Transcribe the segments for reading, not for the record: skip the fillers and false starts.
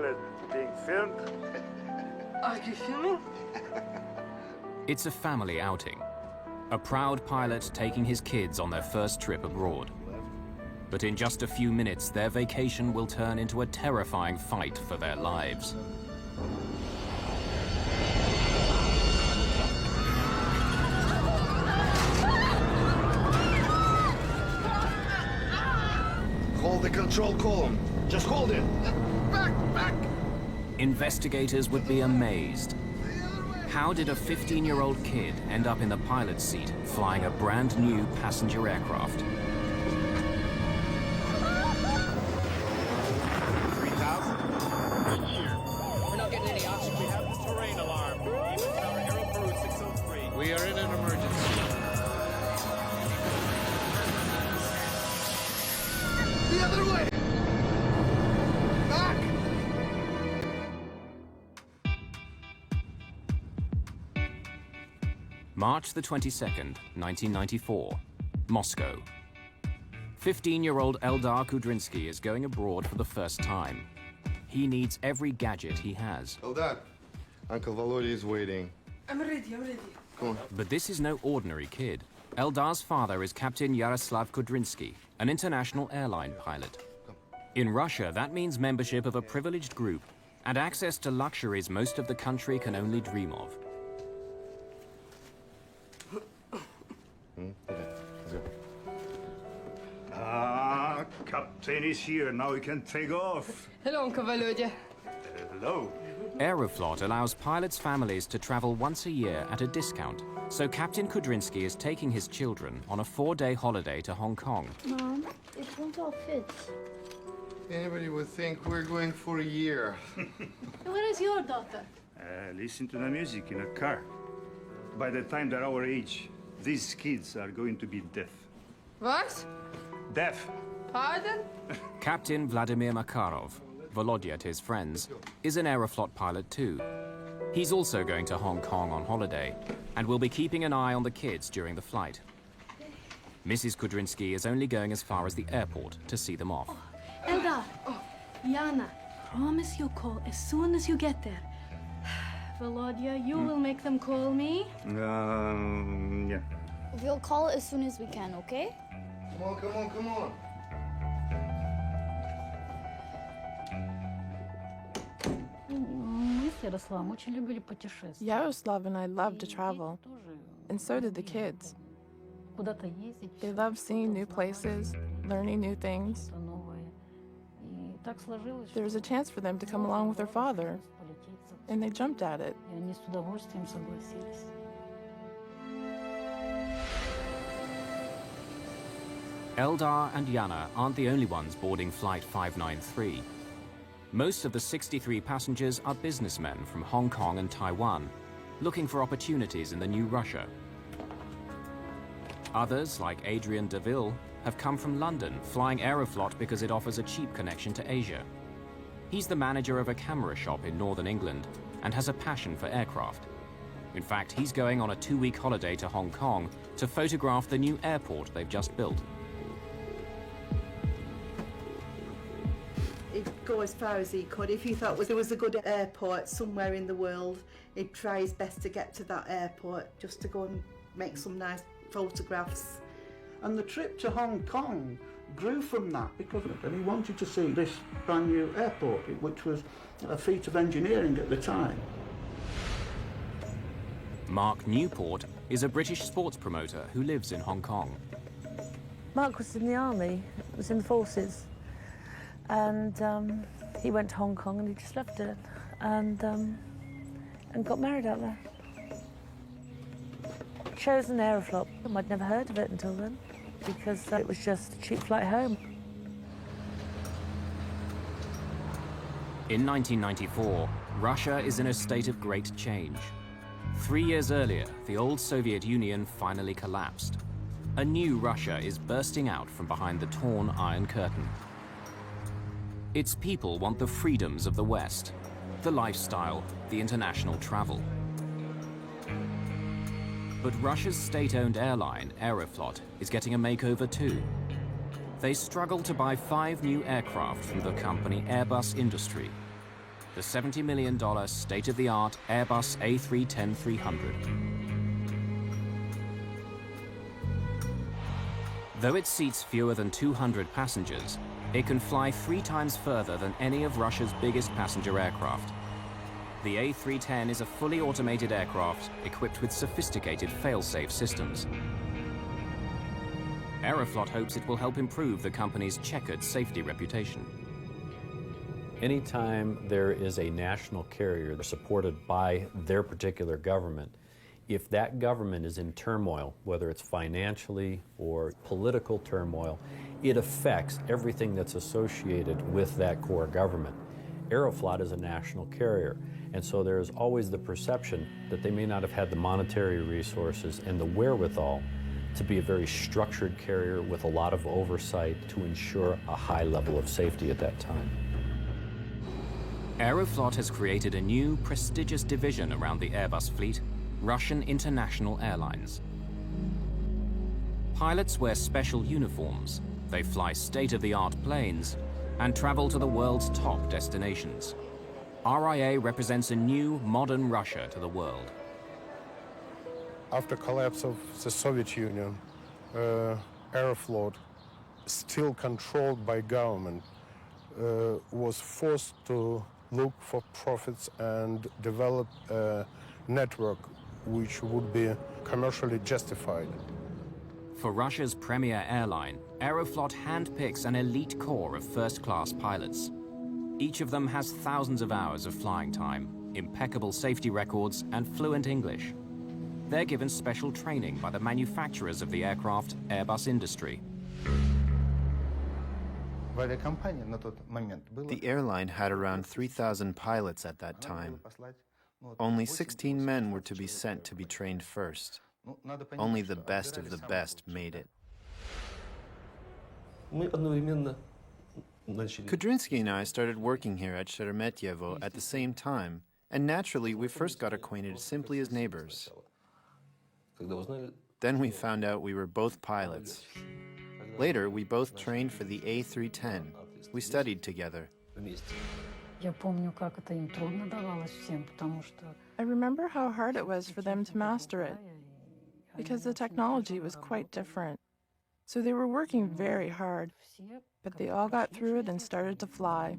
pilot being filmed. Are you filming? It's a family outing. A proud pilot taking his kids on their first trip abroad. But in just a few minutes, their vacation will turn into a terrifying fight for their lives. Hold the control column. Just hold it. Back, back! Investigators would be amazed. How did a 15-year-old kid end up in the pilot's seat, flying a brand new passenger aircraft? 3,000? We're not getting any oxygen. We have the terrain alarm. Even tower Aero Peru 603. We are in an emergency. The other way! Back! March the 22nd, 1994, Moscow. 15-year-old Eldar Kudrinsky is going abroad for the first time. He needs every gadget he has. Eldar, Uncle Volodya is waiting. I'm ready, I'm ready. Come on. But this is no ordinary kid. Eldar's father is Captain Yaroslav Kudrinsky, an international airline pilot. In Russia, that means membership of a privileged group and access to luxuries most of the country can only dream of. Okay, let's go. Ah, Captain is here. Now we can take off. Hello, Uncle Volodya. Hello. Aeroflot allows pilots' families to travel once a year at a discount. So Captain Kudrinsky is taking his children on a 4-day holiday to Hong Kong. Mom, it won't all fit. Anybody would think we're going for a year. Where is your daughter? Listen to the music in a car. By the time they're our age, these kids are going to be deaf. What? Deaf. Pardon? Captain Vladimir Makarov, Volodya to his friends, is an Aeroflot pilot too. He's also going to Hong Kong on holiday and will be keeping an eye on the kids during the flight. Mrs. Kudrinsky is only going as far as the airport to see them off. Eldar, Yana, promise you'll call as soon as you get there. Volodya, you will make them call me? Yeah. We'll call as soon as we can, okay? Come on, come on, come on. Yaroslav and I love to travel, and so did the kids. They love seeing new places, learning new things. There was a chance for them to come along with their father, and they jumped at it. Eldar and Yana aren't the only ones boarding Flight 593. Most of the 63 passengers are businessmen from Hong Kong and Taiwan, looking for opportunities in the new Russia. Others, like Adrian DeVille, have come from London, flying Aeroflot because it offers a cheap connection to Asia. He's the manager of a camera shop in northern England and has a passion for aircraft. In fact, he's going on a 2-week holiday to Hong Kong to photograph the new airport they've just built. He'd go as far as he could. If he thought there was a good airport somewhere in the world, he'd try his best to get to that airport just to go and make some nice photographs. And the trip to Hong Kong grew from that because he wanted to see this brand new airport, which was a feat of engineering at the time. Mark Newport is a British sports promoter who lives in Hong Kong. Mark was in the army, was in the forces, and he went to Hong Kong and he just loved it, and got married out there. Chose an Aeroflot. I'd never heard of it until then, because it was just a cheap flight home. In 1994, Russia is in a state of great change. 3 years earlier, the old Soviet Union finally collapsed. A new Russia is bursting out from behind the torn Iron Curtain. Its people want the freedoms of the West, the lifestyle, the international travel. But Russia's state-owned airline, Aeroflot, is getting a makeover too. They struggle to buy 5 new aircraft from the company Airbus Industry. the $70 million state-of-the-art Airbus A310-300. Though it seats fewer than 200 passengers, it can fly 3 times further than any of Russia's biggest passenger aircraft. The A310 is a fully automated aircraft equipped with sophisticated fail-safe systems. Aeroflot hopes it will help improve the company's checkered safety reputation. Anytime there is a national carrier supported by their particular government, if that government is in turmoil, whether it's financially or political turmoil, it affects everything that's associated with that core government. Aeroflot is a national carrier, and so there's always the perception that they may not have had the monetary resources and the wherewithal to be a very structured carrier with a lot of oversight to ensure a high level of safety at that time. Aeroflot has created a new, prestigious division around the Airbus fleet, Russian International Airlines. Pilots wear special uniforms, they fly state-of-the-art planes, and travel to the world's top destinations. RIA represents a new, modern Russia to the world. After collapse of the Soviet Union, Aeroflot, still controlled by government, was forced to look for profits and develop a network which would be commercially justified. For Russia's premier airline, Aeroflot handpicks an elite corps of first-class pilots. Each of them has thousands of hours of flying time, impeccable safety records, and fluent English. They're given special training by the manufacturers of the aircraft, Airbus Industry. The airline had around 3,000 pilots at that time. Only 16 men were to be sent to be trained first. Only the best of the best made it. Kudrinsky and I started working here at Sheremetyevo at the same time, and naturally we first got acquainted simply as neighbors. Then we found out we were both pilots. Later, we both trained for the A310. We studied together. I remember how hard it was for them to master it, because the technology was quite different. So they were working very hard, but they all got through it and started to fly.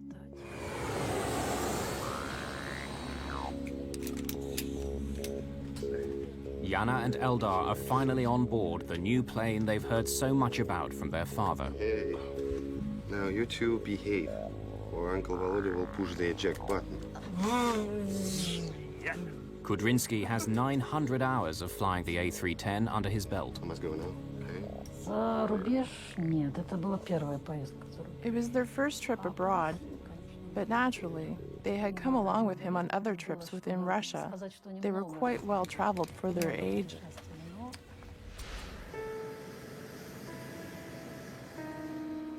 Yana and Eldar are finally on board the new plane they've heard so much about from their father. Hey, now you two behave, or Uncle Volodya will push the eject button. Kudrinsky has 900 hours of flying the A310 under his belt. I must go now, It was their first trip abroad, but naturally, they had come along with him on other trips within Russia. They were quite well traveled for their age.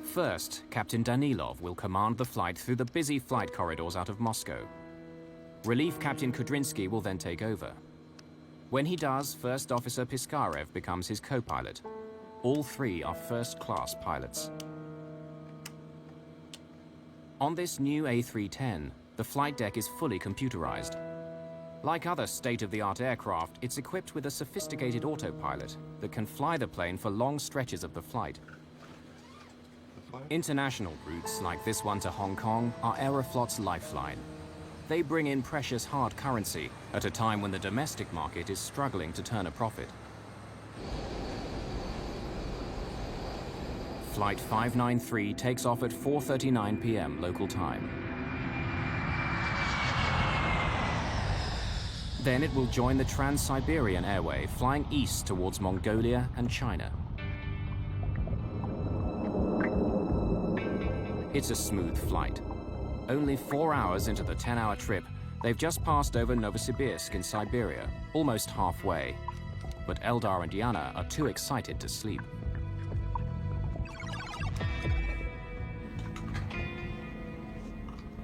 First, Captain Danilov will command the flight through the busy flight corridors out of Moscow. Relief Captain Kudrinsky will then take over. When he does, First Officer Piskarev becomes his co-pilot. All three are first-class pilots. On this new A310, the flight deck is fully computerized. Like other state-of-the-art aircraft, it's equipped with a sophisticated autopilot that can fly the plane for long stretches of the flight. International routes, like this one to Hong Kong, are Aeroflot's lifeline. They bring in precious hard currency at a time when the domestic market is struggling to turn a profit. Flight 593 takes off at 4:39 p.m. local time. Then it will join the Trans-Siberian Airway, flying east towards Mongolia and China. It's a smooth flight. Only 4 hours into the 10-hour trip, they've just passed over Novosibirsk in Siberia, almost halfway. But Eldar and Yana are too excited to sleep.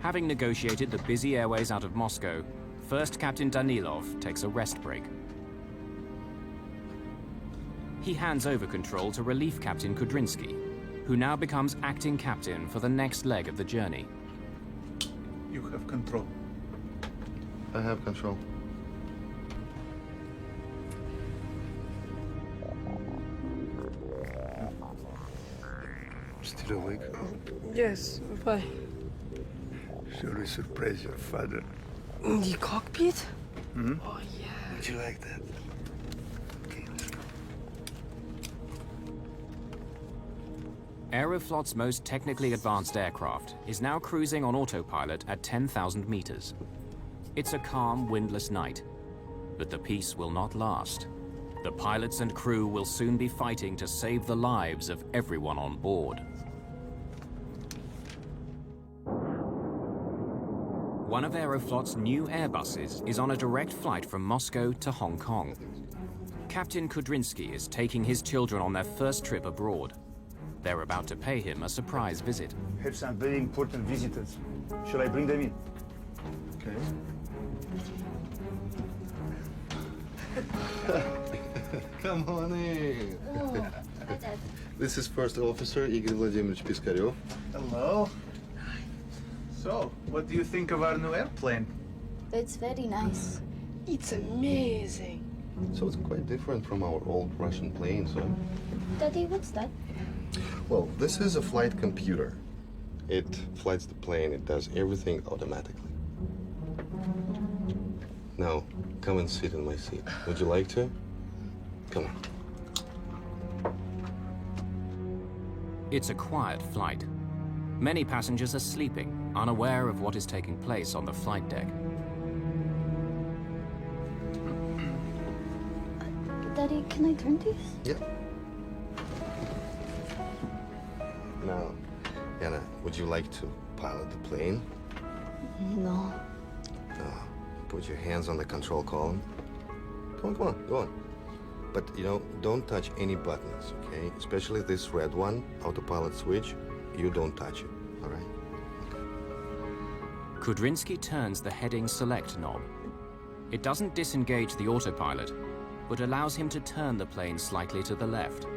Having negotiated the busy airways out of Moscow, First Captain Danilov takes a rest break. He hands over control to Relief Captain Kudrinsky, who now becomes acting captain for the next leg of the journey. You have control. I have control. Still awake? Yes, why? Shall we surprise your father? In the cockpit? Hmm? Oh, yeah. Would you like that? Okay, let's go. Aeroflot's most technically advanced aircraft is now cruising on autopilot at 10,000 meters. It's a calm, windless night, but the peace will not last. The pilots and crew will soon be fighting to save the lives of everyone on board. One of Aeroflot's new Airbuses is on a direct flight from Moscow to Hong Kong. Captain Kudrinsky is taking his children on their first trip abroad. They're about to pay him a surprise visit. Have some very important visitors. Shall I bring them in? Okay. Come on in. Oh, hi, Dad. This is First Officer Igor Vladimirovich Piskarev. Hello. So, what do you think of our new airplane? It's very nice. It's amazing. So it's quite different from our old Russian planes, huh? Daddy, what's that? Well, this is a flight computer. It flights the plane. It does everything automatically. Now, come and sit in my seat. Would you like to? Come on. It's a quiet flight. Many passengers are sleeping, unaware of what is taking place on the flight deck. Daddy, can I turn these? Yeah. Now, Anna, would you like to pilot the plane? No. Put your hands on the control column. Come on, go on. But, you know, don't touch any buttons, okay? Especially this red one, autopilot switch. You don't touch it, all right? Kudrinsky turns the heading select knob. It doesn't disengage the autopilot, but allows him to turn the plane slightly to the left.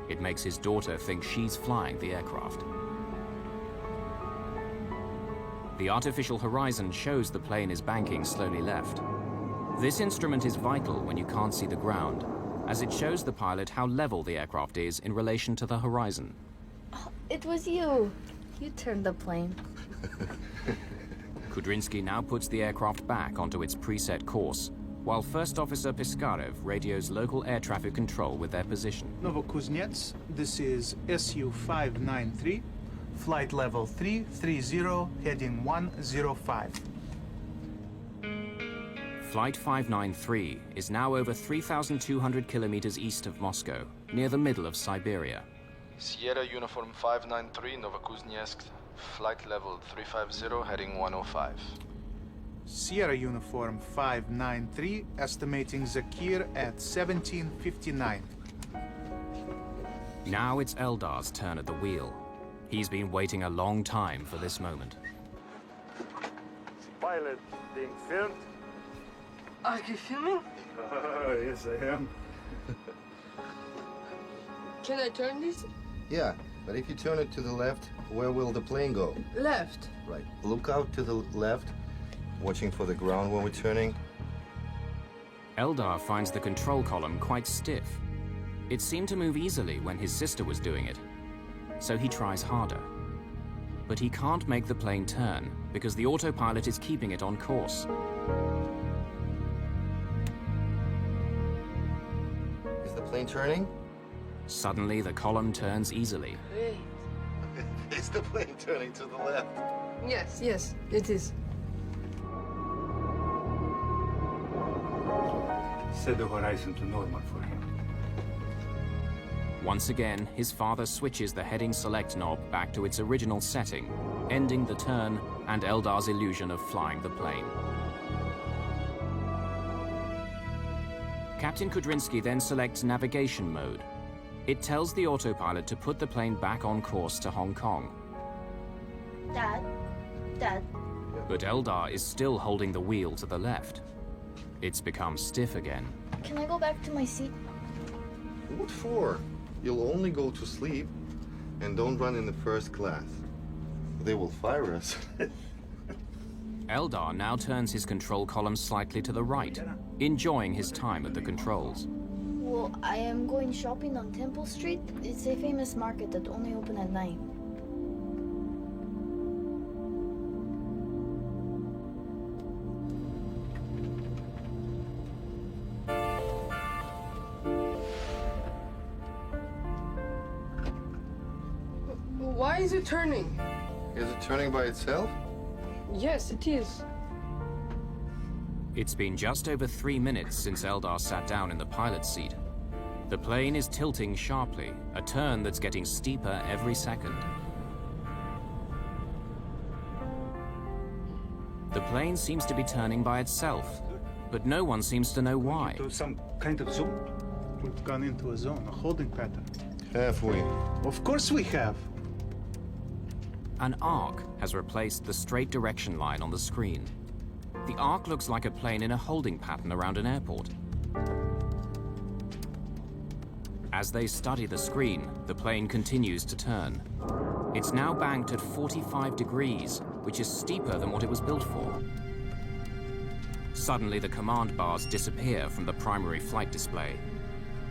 It makes his daughter think she's flying the aircraft. The artificial horizon shows the plane is banking slowly left. This instrument is vital when you can't see the ground, as it shows the pilot how level the aircraft is in relation to the horizon. Oh, it was you. You turned the plane. Kudrinsky now puts the aircraft back onto its preset course, while First Officer Piskarev radios local air traffic control with their position. Novokuznets, this is SU-593, flight level 330, heading 105. Flight 593 is now over 3,200 kilometers east of Moscow, near the middle of Siberia. Sierra Uniform 593, Novokuznetsk, flight level 350, heading 105. Sierra Uniform 593, estimating Zakir at 1759. Now it's Eldar's turn at the wheel. He's been waiting a long time for this moment. Pilot being filmed? Are you filming? Yes, I am. Can I turn this? Yeah, but if you turn it to the left, where will the plane go? Left. Right. Look out to the left, watching for the ground when we're turning. Eldar finds the control column quite stiff. It seemed to move easily when his sister was doing it, so he tries harder. But he can't make the plane turn because the autopilot is keeping it on course. Is the plane turning? Suddenly, the column turns easily. Wait. Is the plane turning to the left? Yes, yes, it is. Set the horizon to normal for him. Once again, his father switches the heading select knob back to its original setting, ending the turn and Eldar's illusion of flying the plane. Captain Kudrinsky then selects navigation mode. It tells the autopilot to put the plane back on course to Hong Kong. Dad? But Eldar is still holding the wheel to the left. It's become stiff again. Can I go back to my seat? What for? You'll only go to sleep, and don't run in the first class. They will fire us. Eldar now turns his control column slightly to the right, enjoying his time at the controls. Well, I am going shopping on Temple Street. It's a famous market that only open at night. Why is it turning? Is it turning by itself? Yes, it is. It's been just over 3 minutes since Eldar sat down in the pilot's seat. The plane is tilting sharply, a turn that's getting steeper every second. The plane seems to be turning by itself, but no one seems to know why. Some kind of zone? We've gone into a zone, a holding pattern. Have we? Of course we have. An arc has replaced the straight direction line on the screen. The arc looks like a plane in a holding pattern around an airport. As they study the screen, the plane continues to turn. It's now banked at 45 degrees, which is steeper than what it was built for. Suddenly, the command bars disappear from the primary flight display.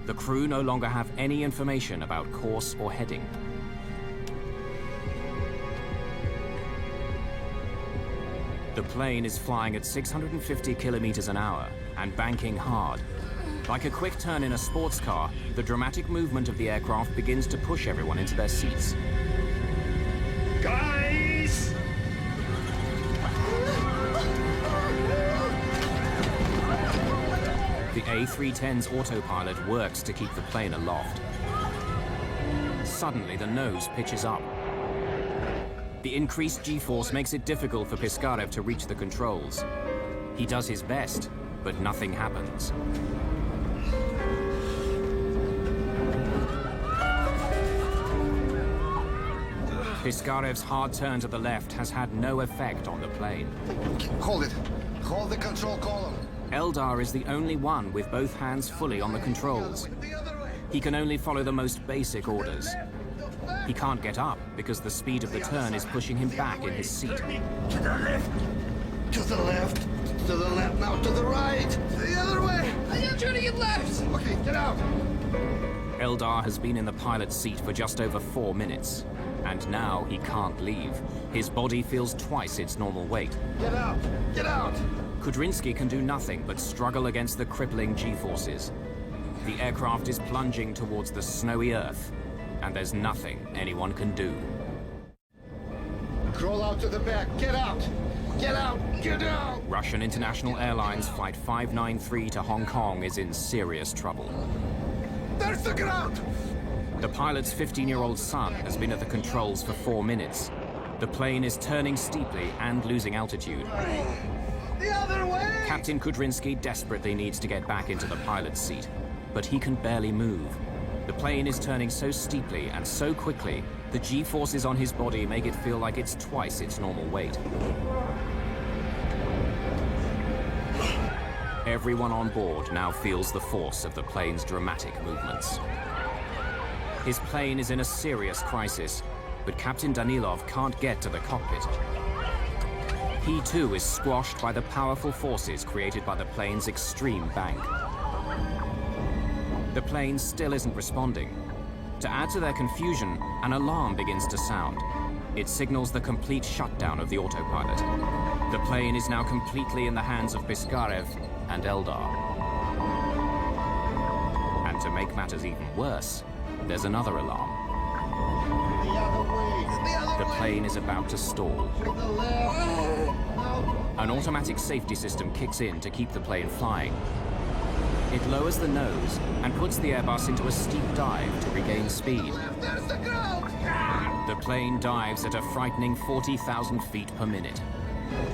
The crew no longer have any information about course or heading. The plane is flying at 650 kilometers an hour and banking hard. Like a quick turn in a sports car, the dramatic movement of the aircraft begins to push everyone into their seats. Guys! The A310's autopilot works to keep the plane aloft. Suddenly, the nose pitches up. The increased G-force makes it difficult for Piskarev to reach the controls. He does his best, but nothing happens. Piskarev's hard turn to the left has had no effect on the plane. Hold it. Hold the control column. Eldar is the only one with both hands fully on the controls. He can only follow the most basic orders. He can't get up because the speed of the turn is pushing him back in his seat. To the left. To the left. To the left. Now to the right. The other way. I am trying to get left. Okay, get out. Eldar has been in the pilot's seat for just over 4 minutes. And now he can't leave. His body feels twice its normal weight. Get out. Get out. Kudrinsky can do nothing but struggle against the crippling G-forces. The aircraft is plunging towards the snowy earth, and there's nothing anyone can do. Crawl out to the back. Get out. Get out. Get out. Russian International Airlines Flight 593 to Hong Kong is in serious trouble. There's the ground. The pilot's 15-year-old son has been at the controls for 4 minutes. The plane is turning steeply and losing altitude. The other way! Captain Kudrinsky desperately needs to get back into the pilot's seat, but he can barely move. The plane is turning so steeply and so quickly, the G-forces on his body make it feel like it's twice its normal weight. Everyone on board now feels the force of the plane's dramatic movements. His plane is in a serious crisis, but Captain Danilov can't get to the cockpit. He too is squashed by the powerful forces created by the plane's extreme bank. The plane still isn't responding. To add to their confusion, an alarm begins to sound. It signals the complete shutdown of the autopilot. The plane is now completely in the hands of Piskarev and Eldar. And to make matters even worse, there's another alarm. The other way. The plane is about to stall. To the left. An automatic safety system kicks in to keep the plane flying. It lowers the nose and puts the Airbus into a steep dive to regain speed. There's the ground. The plane dives at a frightening 40,000 feet per minute.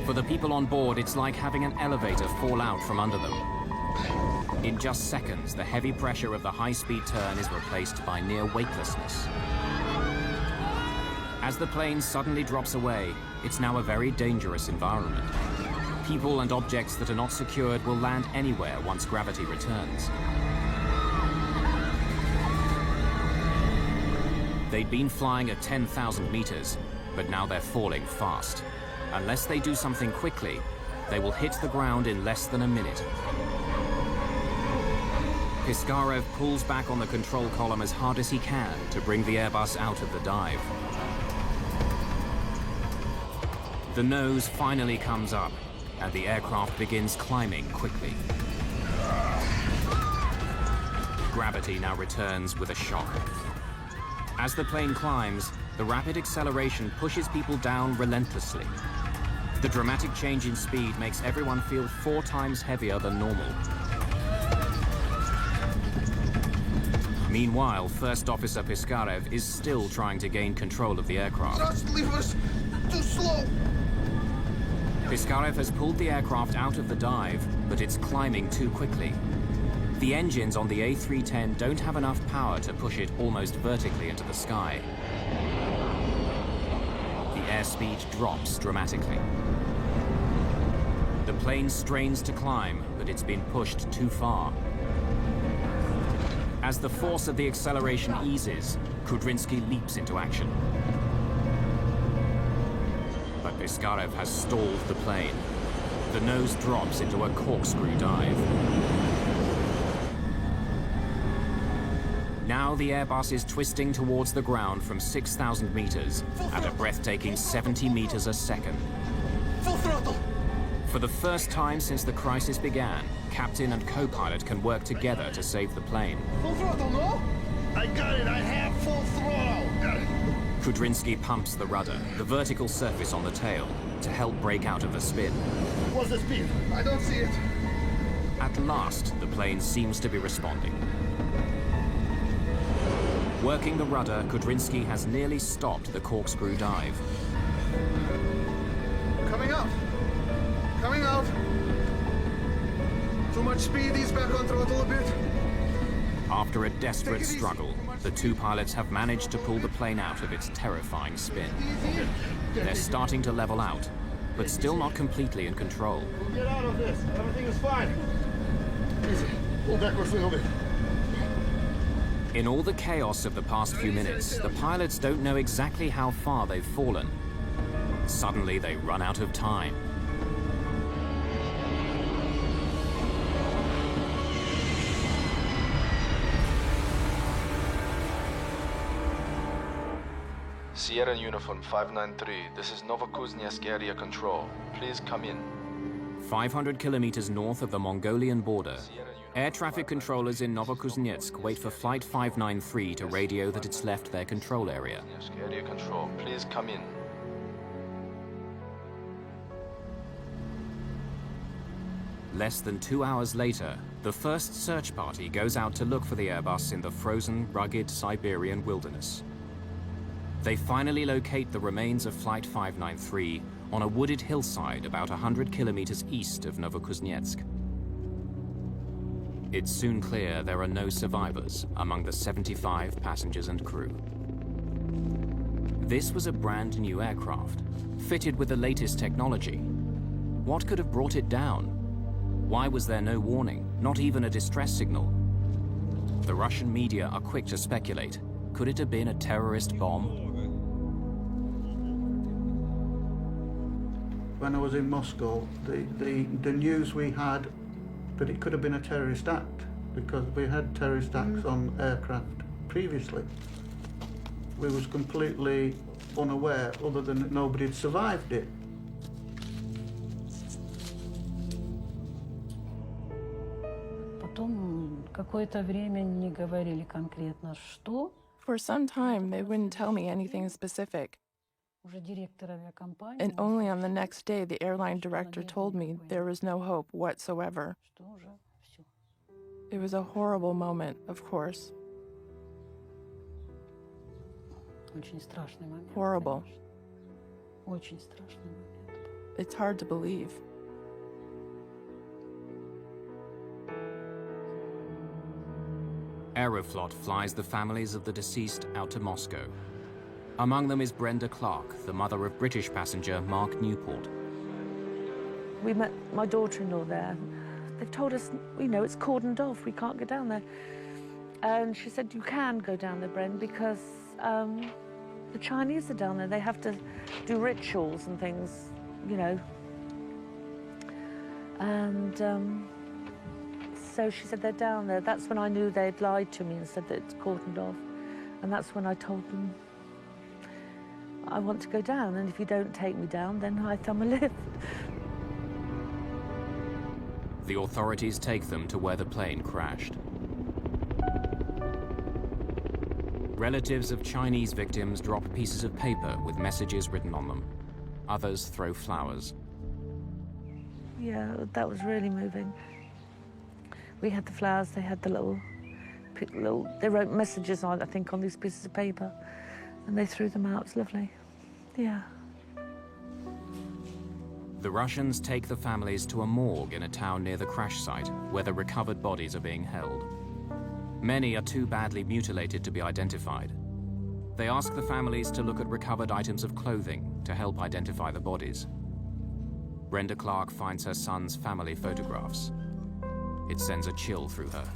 For the people on board, it's like having an elevator fall out from under them. In just seconds, the heavy pressure of the high-speed turn is replaced by near weightlessness. As the plane suddenly drops away, it's now a very dangerous environment. People and objects that are not secured will land anywhere once gravity returns. They'd been flying at 10,000 meters, but now they're falling fast. Unless they do something quickly, they will hit the ground in less than a minute. Piskarev pulls back on the control column as hard as he can to bring the Airbus out of the dive. The nose finally comes up, and the aircraft begins climbing quickly. Gravity now returns with a shock. As the plane climbs, the rapid acceleration pushes people down relentlessly. The dramatic change in speed makes everyone feel 4 times heavier than normal. Meanwhile, First Officer Piskarev is still trying to gain control of the aircraft. Just leave us too slow. Piskarev has pulled the aircraft out of the dive, but it's climbing too quickly. The engines on the A310 don't have enough power to push it almost vertically into the sky. The airspeed drops dramatically. The plane strains to climb, but it's been pushed too far. As the force of the acceleration eases, Kudrinsky leaps into action. But Piskarev has stalled the plane. The nose drops into a corkscrew dive. Now the Airbus is twisting towards the ground from 6,000 meters at a breathtaking 70 meters a second. Full throttle! For the first time since the crisis began, captain and co-pilot can work together to save the plane. Full throttle, no? I got it, I have full throttle! Got it. Kudrinsky pumps the rudder, the vertical surface on the tail, to help break out of the spin. What's the speed? I don't see it. At last, the plane seems to be responding. Working the rudder, Kudrinsky has nearly stopped the corkscrew dive. Coming out. Coming out. Too much speed, ease back on throttle a bit. After a desperate struggle, the 2 pilots have managed to pull the plane out of its terrifying spin. They're starting to level out, but still not completely in control. We'll get out of this. Everything is fine. Easy. Pull backwards a little bit. In all the chaos of the past few minutes, the pilots don't know exactly how far they've fallen. Suddenly, they run out of time. Sierra Uniform 593, this is Novokuznetsk area control. Please come in. 500 kilometers north of the Mongolian border, air traffic controllers in Novokuznetsk wait for Flight 593 to radio that it's left their control area. Area control, please come in. Less than 2 hours later, the first search party goes out to look for the Airbus in the frozen, rugged Siberian wilderness. They finally locate the remains of Flight 593 on a wooded hillside about 100 kilometers east of Novokuznetsk. It's soon clear there are no survivors among the 75 passengers and crew. This was a brand new aircraft, fitted with the latest technology. What could have brought it down? Why was there no warning, not even a distress signal? The Russian media are quick to speculate. Could it have been a terrorist bomb? When I was in Moscow, the news we had that it could have been a terrorist act, because we had terrorist acts on aircraft previously. We was completely unaware, other than that nobody had survived it. For some time, they wouldn't tell me anything specific. And only on the next day, the airline director told me there was no hope whatsoever. It was a horrible moment, of course. Horrible. It's hard to believe. Aeroflot flies the families of the deceased out to Moscow. Among them is Brenda Clark, the mother of British passenger Mark Newport. We met my daughter-in-law there. They've told us, it's cordoned off, we can't go down there. And she said, you can go down there, Bren, because the Chinese are down there. They have to do rituals and things you know. And so she said, they're down there. That's when I knew they'd lied to me and said that it's cordoned off. And that's when I told them, I want to go down, and if you don't take me down, then I thumb a lift. The authorities take them to where the plane crashed. Relatives of Chinese victims drop pieces of paper with messages written on them. Others throw flowers. Yeah, that was really moving. We had the flowers, they had the little, they wrote messages on, I think, on these pieces of paper, and they threw them out. It's lovely. Yeah. The Russians take the families to a morgue in a town near the crash site, where the recovered bodies are being held. Many are too badly mutilated to be identified. They ask the families to look at recovered items of clothing to help identify the bodies. Brenda Clark finds her son's family photographs. It sends a chill through her.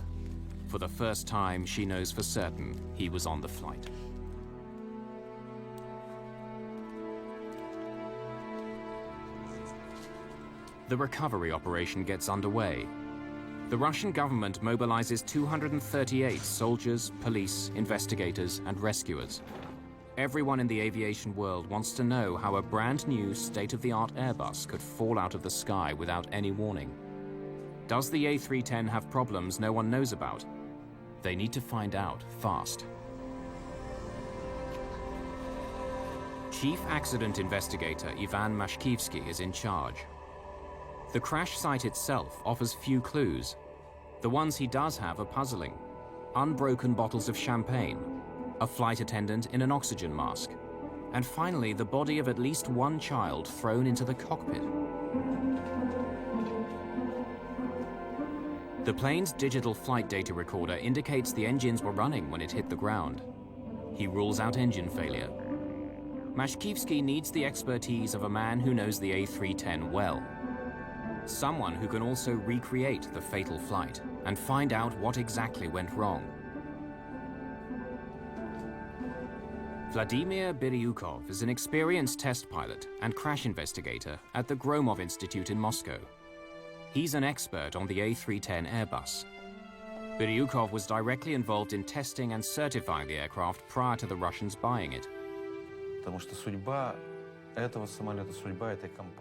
For the first time, she knows for certain he was on the flight. The recovery operation gets underway. The Russian government mobilizes 238 soldiers, police, investigators, and rescuers. Everyone in the aviation world wants to know how a brand new state-of-the-art Airbus could fall out of the sky without any warning. Does the A310 have problems no one knows about? They need to find out fast. Chief Accident Investigator Ivan Mashkivsky is in charge. The crash site itself offers few clues. The ones he does have are puzzling. Unbroken bottles of champagne, a flight attendant in an oxygen mask, and finally the body of at least one child thrown into the cockpit. The plane's digital flight data recorder indicates the engines were running when it hit the ground. He rules out engine failure. Mashkivsky needs the expertise of a man who knows the A310 well. Someone who can also recreate the fatal flight and find out what exactly went wrong. Vladimir Biryukov is an experienced test pilot and crash investigator at the Gromov Institute in Moscow. He's an expert on the A310 Airbus. Biryukov was directly involved in testing and certifying the aircraft prior to the Russians buying it.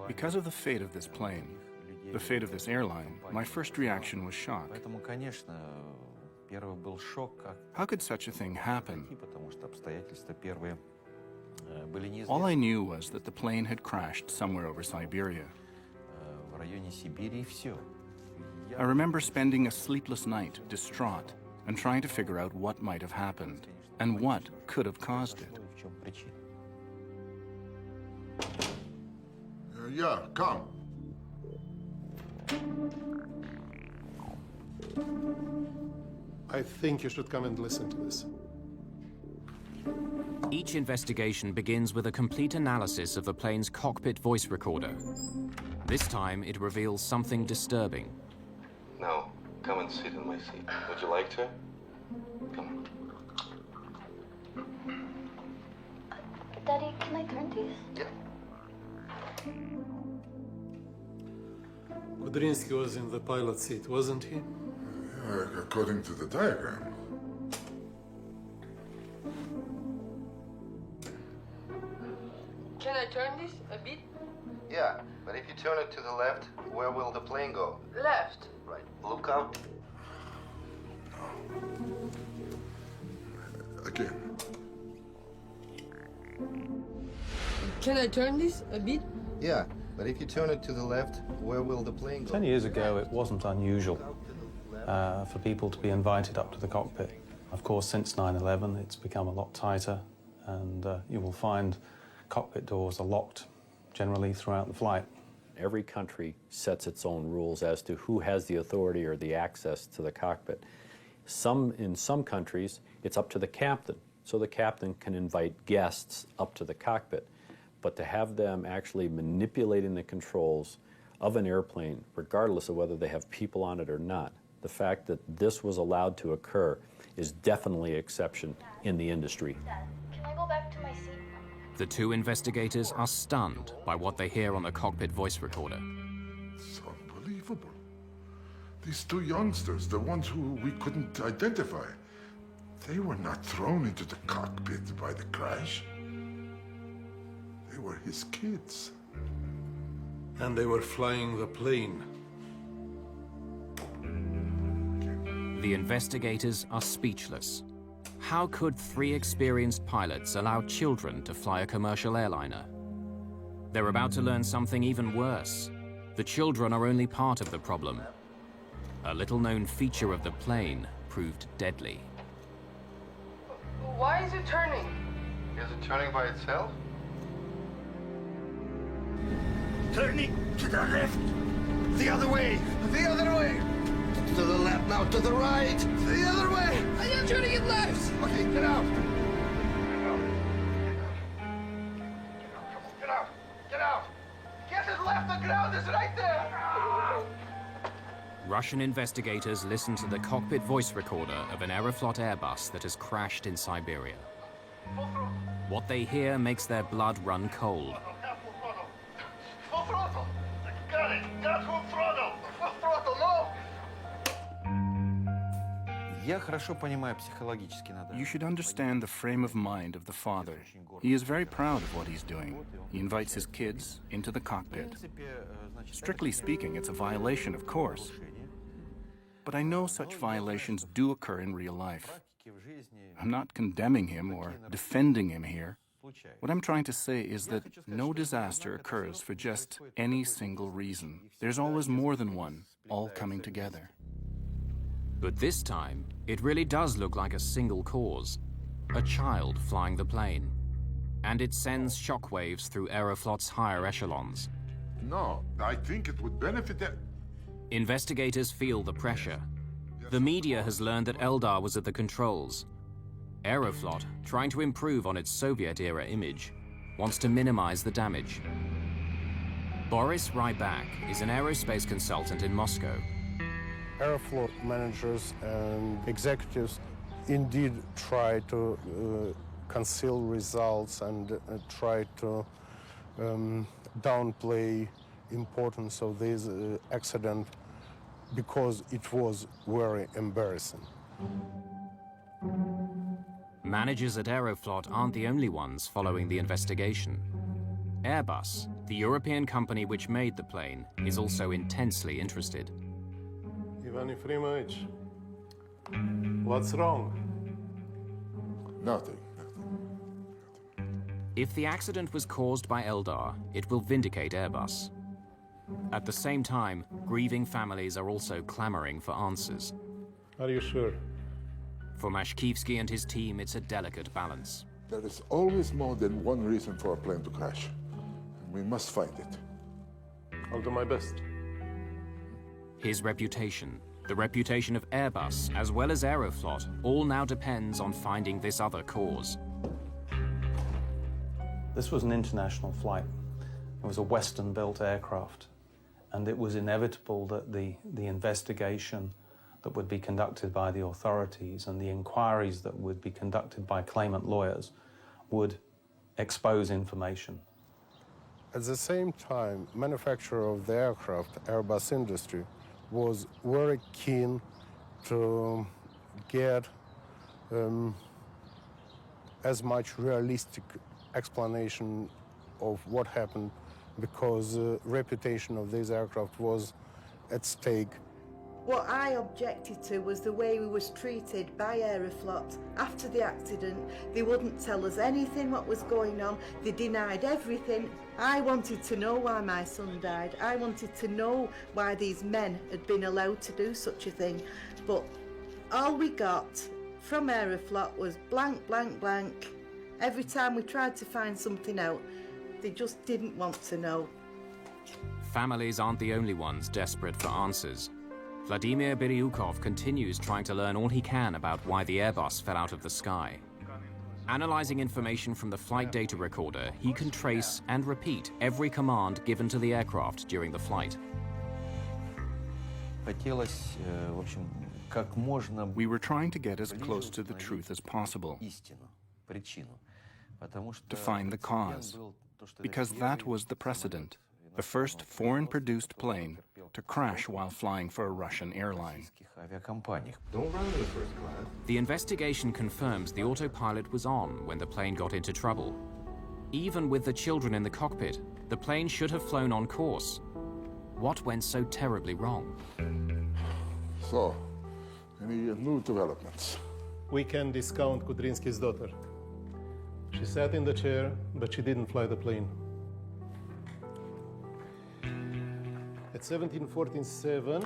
Because of the fate of this plane, the fate of this airline, my first reaction was shock. How could such a thing happen? All I knew was that the plane had crashed somewhere over Siberia. I remember spending a sleepless night, distraught, and trying to figure out what might have happened and what could have caused it. Yeah, come. I think you should come and listen to this. Each investigation begins with a complete analysis of the plane's cockpit voice recorder. This time, it reveals something disturbing. Now, come and sit in my seat. Would you like to? Come on. Daddy, can I turn these? Yeah. Kudrinsky was in the pilot's seat, wasn't he? According to the diagram. Can I turn this a bit? Yeah, but if you turn it to the left, where will the plane go? Left. Right. Look out. Again. Can I turn this a bit? Yeah, but if you turn it to the left, where will the plane go? 10 years ago, it wasn't unusual for people to be invited up to the cockpit. Of course, since 9/11, it's become a lot tighter, and you will find cockpit doors are locked generally throughout the flight. Every country sets its own rules as to who has the authority or the access to the cockpit. In some countries, it's up to the captain, so the captain can invite guests up to the cockpit. But to have them actually manipulating the controls of an airplane, regardless of whether they have people on it or not, the fact that this was allowed to occur is definitely an exception in the industry. Dad, can I go back to my seat? The two investigators are stunned by what they hear on the cockpit voice recorder. It's unbelievable. These two youngsters, the ones who we couldn't identify, they were not thrown into the cockpit by the crash. They were his kids. And they were flying the plane. The investigators are speechless. How could three experienced pilots allow children to fly a commercial airliner? They're about to learn something even worse. The children are only part of the problem. A little-known feature of the plane proved deadly. Why is it turning? Is it turning by itself? Turning to the left. The other way. The other way. To the left now, to the right. The other way. I am turning it left. Okay, get out. Get out! Get out! Get it left, the ground is right there! Russian investigators listen to the cockpit voice recorder of an Aeroflot Airbus that has crashed in Siberia. What they hear makes their blood run cold. Full throttle! Got it! Got full throttle! Full throttle, no! You should understand the frame of mind of the father. He is very proud of what he's doing. He invites his kids into the cockpit. Strictly speaking, it's a violation, of course. But I know such violations do occur in real life. I'm not condemning him or defending him here. What I'm trying to say is that no disaster occurs for just any single reason. There's always more than one, all coming together. But this time, it really does look like a single cause. A child flying the plane. And it sends shockwaves through Aeroflot's higher echelons. No, I think it would benefit it. Investigators feel the pressure. The media has learned that Eldar was at the controls. Aeroflot, trying to improve on its Soviet-era image, wants to minimize the damage. Boris Rybak is an aerospace consultant in Moscow. Aeroflot managers and executives indeed try to conceal results and try to downplay importance of this accident because it was very embarrassing. Managers at Aeroflot aren't the only ones following the investigation. Airbus, the European company which made the plane, is also intensely interested. Ivan Efremovich, what's wrong? Nothing. If the accident was caused by Eldar, it will vindicate Airbus. At the same time, grieving families are also clamoring for answers. Are you sure? For Mashkivsky and his team, it's a delicate balance. There is always more than one reason for a plane to crash. And we must find it. I'll do my best. His reputation, the reputation of Airbus, as well as Aeroflot, all now depends on finding this other cause. This was an international flight. It was a Western-built aircraft, and it was inevitable that the investigation that would be conducted by the authorities and the inquiries that would be conducted by claimant lawyers would expose information. At the same time, manufacturer of the aircraft, Airbus Industry, was very keen to get as much realistic explanation of what happened because the reputation of this aircraft was at stake. What I objected to was the way we was treated by Aeroflot after the accident. They wouldn't tell us anything what was going on. They denied everything. I wanted to know why my son died. I wanted to know why these men had been allowed to do such a thing. But all we got from Aeroflot was blank, blank, blank. Every time we tried to find something out, they just didn't want to know. Families aren't the only ones desperate for answers. Vladimir Biryukov continues trying to learn all he can about why the Airbus fell out of the sky. Analyzing information from the flight data recorder, he can trace and repeat every command given to the aircraft during the flight. We were trying to get as close to the truth as possible. to find the cause, because that was the precedent. The first foreign-produced plane to crash while flying for a Russian airline. Don't run in the first class. The investigation confirms the autopilot was on when the plane got into trouble. Even with the children in the cockpit, the plane should have flown on course. What went so terribly wrong? So, any new developments? We can discount Kudrynsky's daughter. She sat in the chair, but she didn't fly the plane. At 17:47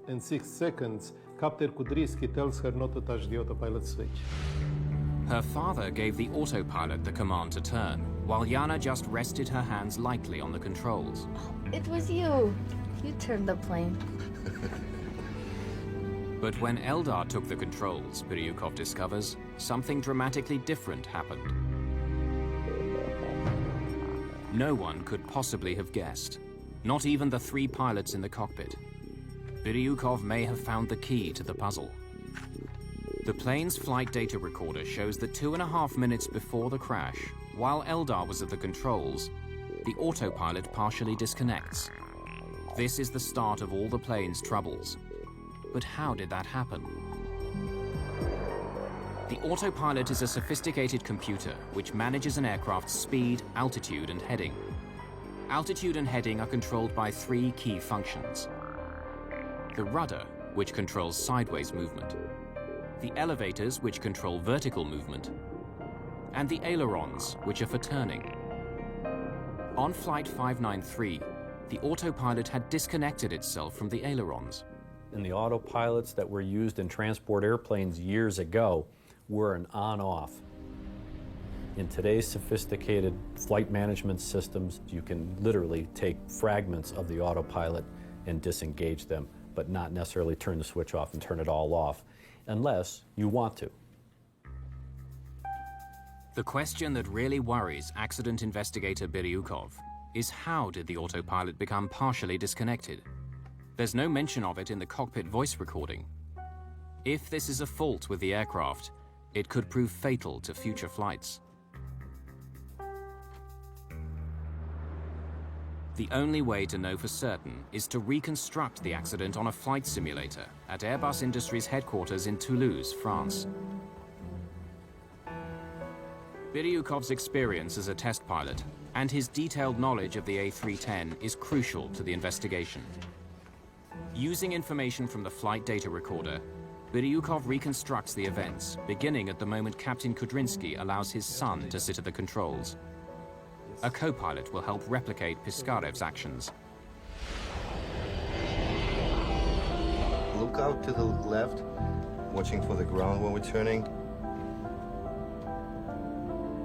and 6 seconds, Captain Kudrynsky tells her not to touch the autopilot switch. Her father gave the autopilot the command to turn, while Yana just rested her hands lightly on the controls. It was you. You turned the plane. But when Eldar took the controls, Biryukov discovers, something dramatically different happened. No one could possibly have guessed. Not even the 3 pilots in the cockpit. Biryukov may have found the key to the puzzle. The plane's flight data recorder shows that 2.5 minutes before the crash, while Eldar was at the controls, the autopilot partially disconnects. This is the start of all the plane's troubles. But how did that happen? The autopilot is a sophisticated computer which manages an aircraft's speed, altitude, and heading. Altitude and heading are controlled by 3 key functions. The rudder, which controls sideways movement. The elevators, which control vertical movement. And the ailerons, which are for turning. On Flight 593, the autopilot had disconnected itself from the ailerons. And the autopilots that were used in transport airplanes years ago were an on-off. In today's sophisticated flight management systems, you can literally take fragments of the autopilot and disengage them, but not necessarily turn the switch off and turn it all off, unless you want to. The question that really worries accident investigator Biryukov is how did the autopilot become partially disconnected? There's no mention of it in the cockpit voice recording. If this is a fault with the aircraft, it could prove fatal to future flights. The only way to know for certain is to reconstruct the accident on a flight simulator at Airbus Industries headquarters in Toulouse, France. Biryukov's experience as a test pilot and his detailed knowledge of the A310 is crucial to the investigation. Using information from the flight data recorder, Biryukov reconstructs the events, beginning at the moment Captain Kudrynsky allows his son to sit at the controls. A co-pilot will help replicate Piskarev's actions. Look out to the left, watching for the ground when we're turning.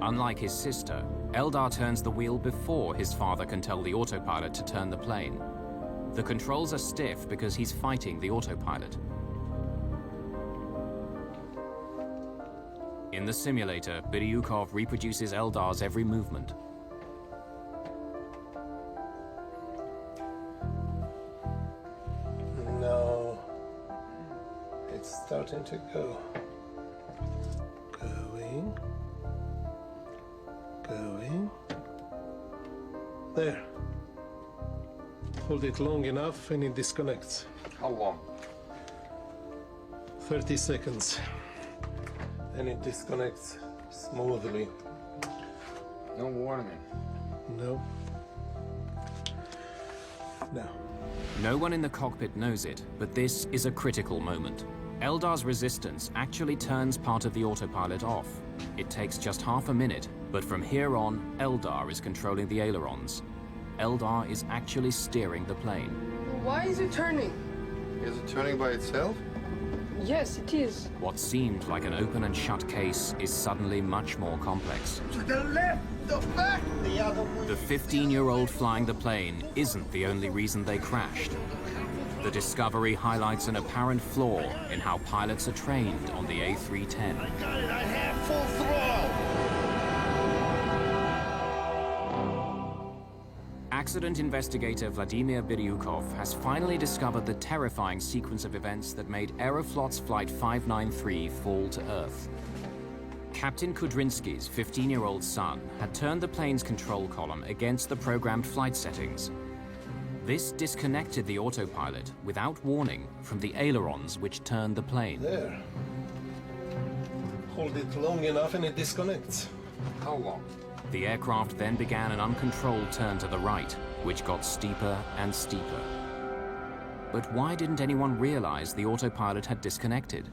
Unlike his sister, Eldar turns the wheel before his father can tell the autopilot to turn the plane. The controls are stiff because he's fighting the autopilot. In the simulator, Biryukov reproduces Eldar's every movement. No, it's starting to go. Going. There. Hold it long enough and it disconnects. How long? 30 seconds. And it disconnects smoothly. No warning. No. No. No one in the cockpit knows it, but this is a critical moment. Eldar's resistance actually turns part of the autopilot off. It takes just half a minute, but from here on, Eldar is controlling the ailerons. Eldar is actually steering the plane. Why is it turning? Is it turning by itself? Yes, it is. What seemed like an open and shut case is suddenly much more complex. To the left, the back, the other way. The 15-year-old flying the plane isn't the only reason they crashed. The discovery highlights an apparent flaw in how pilots are trained on the A310. I got it, I have full throttle. Accident investigator Vladimir Biryukov has finally discovered the terrifying sequence of events that made Aeroflot's Flight 593 fall to Earth. Captain Kudrynsky's 15-year-old son had turned the plane's control column against the programmed flight settings. This disconnected the autopilot without warning from the ailerons which turned the plane. There. Hold it long enough and it disconnects. How long? The aircraft then began an uncontrolled turn to the right, which got steeper and steeper. But why didn't anyone realize the autopilot had disconnected?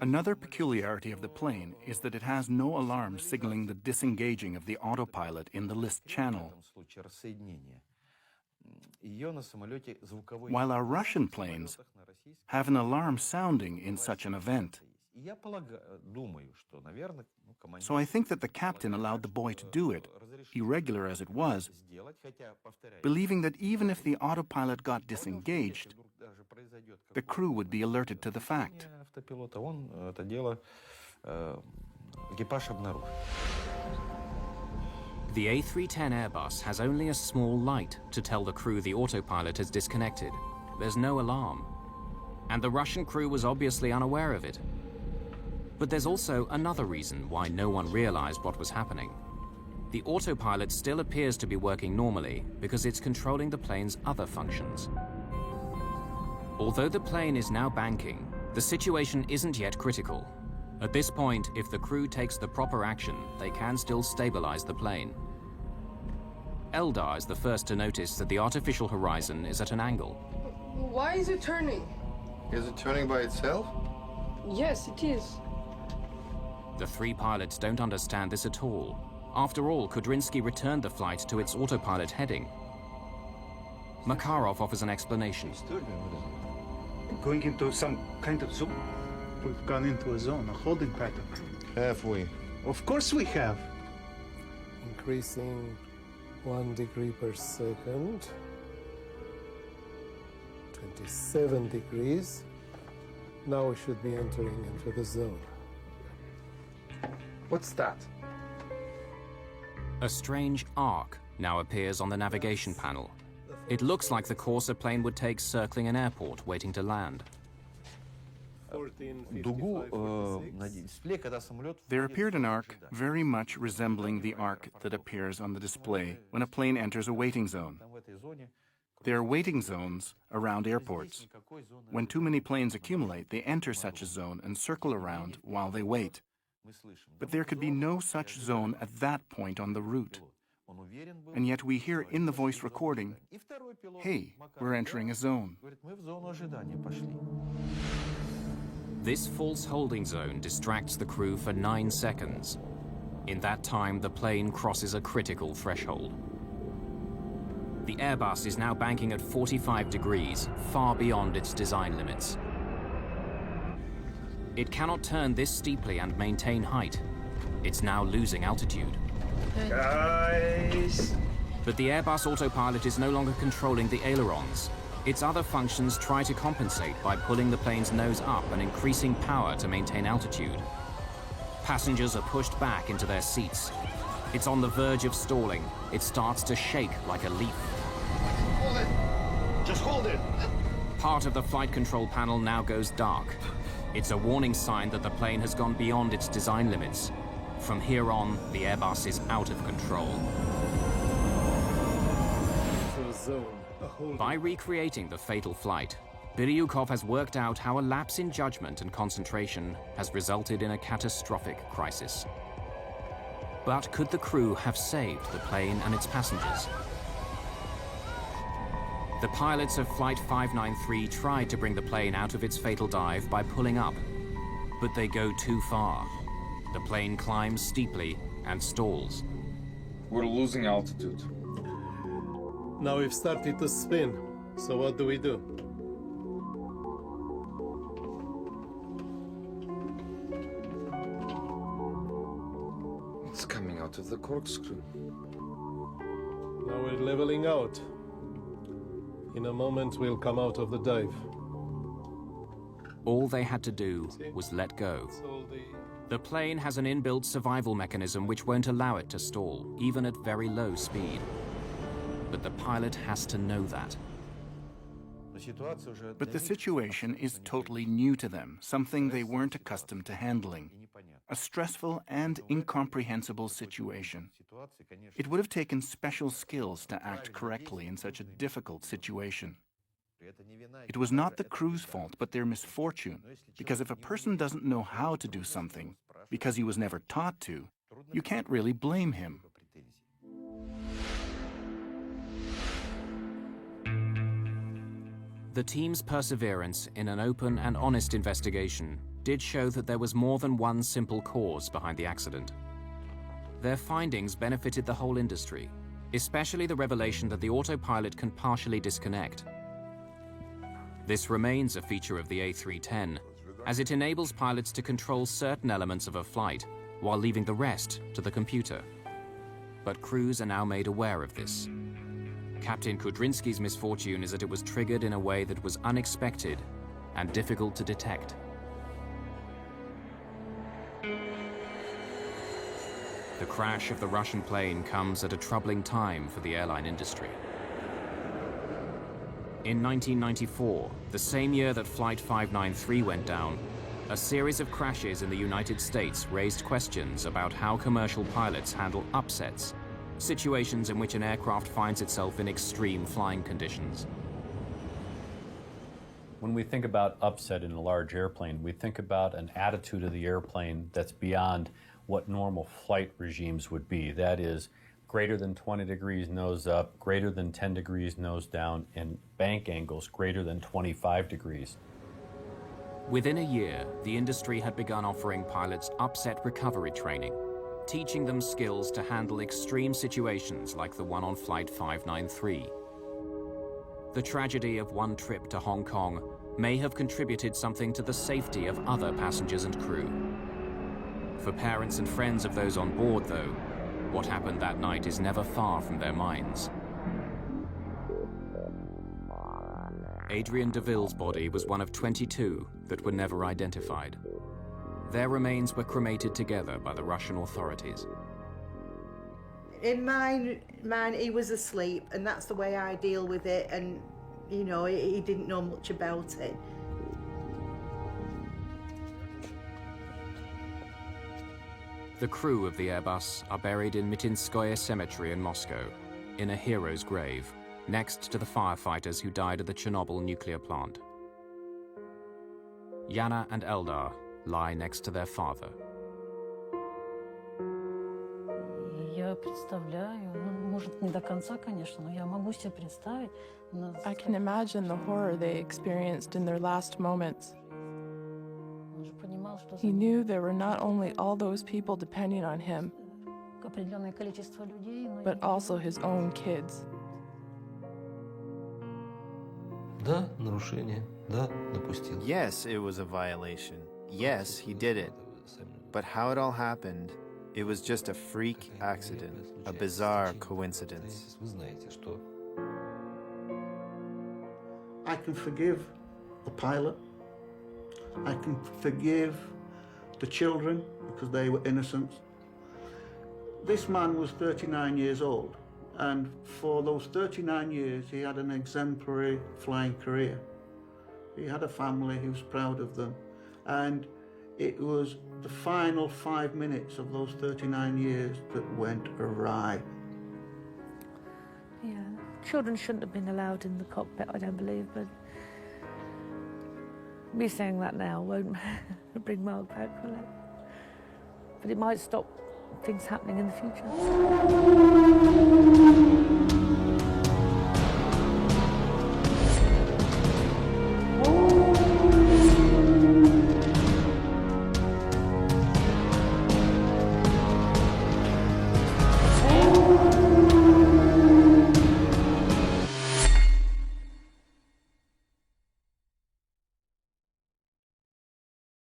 Another peculiarity of the plane is that it has no alarm signaling the disengaging of the autopilot in the list channel. While our Russian planes have an alarm sounding in such an event. So I think that the captain allowed the boy to do it, irregular as it was, believing that even if the autopilot got disengaged, the crew would be alerted to the fact. The A310 Airbus has only a small light to tell the crew the autopilot has disconnected. There's no alarm. And the Russian crew was obviously unaware of it. But there's also another reason why no one realized what was happening. The autopilot still appears to be working normally because it's controlling the plane's other functions. Although the plane is now banking, the situation isn't yet critical. At this point, if the crew takes the proper action, they can still stabilize the plane. Eldar is the first to notice that the artificial horizon is at an angle. Why is it turning? Is it turning by itself? Yes, it is. The three pilots don't understand this at all. After all, Kudrynsky returned the flight to its autopilot heading. Makarov offers an explanation. Going into some kind of zone? We've gone into a zone, a holding pattern. Have we? Of course we have. Increasing 1 degree per second. 27 degrees. Now we should be entering into the zone. What's that? A strange arc now appears on the navigation panel. It looks like the course a plane would take circling an airport waiting to land. There appeared an arc very much resembling the arc that appears on the display when a plane enters a waiting zone. There are waiting zones around airports. When too many planes accumulate, they enter such a zone and circle around while they wait. But there could be no such zone at that point on the route. And yet we hear in the voice recording, "Hey, we're entering a zone." This false holding zone distracts the crew for 9 seconds. In that time, the plane crosses a critical threshold. The Airbus is now banking at 45 degrees, far beyond its design limits. It cannot turn this steeply and maintain height. It's now losing altitude. Guys! But the Airbus autopilot is no longer controlling the ailerons. Its other functions try to compensate by pulling the plane's nose up and increasing power to maintain altitude. Passengers are pushed back into their seats. It's on the verge of stalling. It starts to shake like a leaf. Hold it! Just hold it! Part of the flight control panel now goes dark. It's a warning sign that the plane has gone beyond its design limits. From here on, the Airbus is out of control. By recreating the fatal flight, Biryukov has worked out how a lapse in judgment and concentration has resulted in a catastrophic crisis. But could the crew have saved the plane and its passengers? The pilots of Flight 593 tried to bring the plane out of its fatal dive by pulling up, but they go too far. The plane climbs steeply and stalls. We're losing altitude. Now we've started to spin, so what do we do? It's coming out of the corkscrew. Now we're leveling out. In a moment, we'll come out of the dive. All they had to do was let go. The plane has an inbuilt survival mechanism which won't allow it to stall, even at very low speed. But the pilot has to know that. But the situation is totally new to them, something they weren't accustomed to handling. a stressful and incomprehensible situation. It would have taken special skills to act correctly in such a difficult situation. It was not the crew's fault, but their misfortune, because if a person doesn't know how to do something, because he was never taught to, you can't really blame him. The team's perseverance in an open and honest investigation did show that there was more than one simple cause behind the accident. Their findings benefited the whole industry, especially the revelation that the autopilot can partially disconnect. This remains a feature of the A310, as it enables pilots to control certain elements of a flight while leaving the rest to the computer. But crews are now made aware of this. Captain Kudrinski's misfortune is that it was triggered in a way that was unexpected and difficult to detect. The crash of the Russian plane comes at a troubling time for the airline industry. In 1994, the same year that Flight 593 went down, a series of crashes in the United States raised questions about how commercial pilots handle upsets, situations in which an aircraft finds itself in extreme flying conditions. When we think about upset in a large airplane, we think about an attitude of the airplane that's beyond what normal flight regimes would be. That is, greater than 20 degrees nose up, greater than 10 degrees nose down, and bank angles greater than 25 degrees. Within a year, the industry had begun offering pilots upset recovery training, teaching them skills to handle extreme situations like the one on Flight 593. The tragedy of one trip to Hong Kong may have contributed something to the safety of other passengers and crew. For parents and friends of those on board, though, what happened that night is never far from their minds. Adrian DeVille's body was one of 22 that were never identified. Their remains were cremated together by the Russian authorities. In mine, he was asleep, and that's the way I deal with it, and, you know, he didn't know much about it. The crew of the Airbus are buried in Mitinskoye Cemetery in Moscow, in a hero's grave, next to the firefighters who died at the Chernobyl nuclear plant. Yana and Eldar lie next to their father. I can imagine the horror they experienced in their last moments. He knew there were not only all those people depending on him, but also his own kids. Yes, it was a violation. Yes, he did it. But how it all happened, it was just a freak accident, a bizarre coincidence. I can forgive the pilot. I can forgive the children because they were innocent. This man was 39 years old, and for those 39 years he had an exemplary flying career. He had a family, he was proud of them, and it was the final 5 minutes of those 39 years that went awry. Yeah, children shouldn't have been allowed in the cockpit, I don't believe, but me saying that now won't bring Mark back, will it? But it might stop things happening in the future.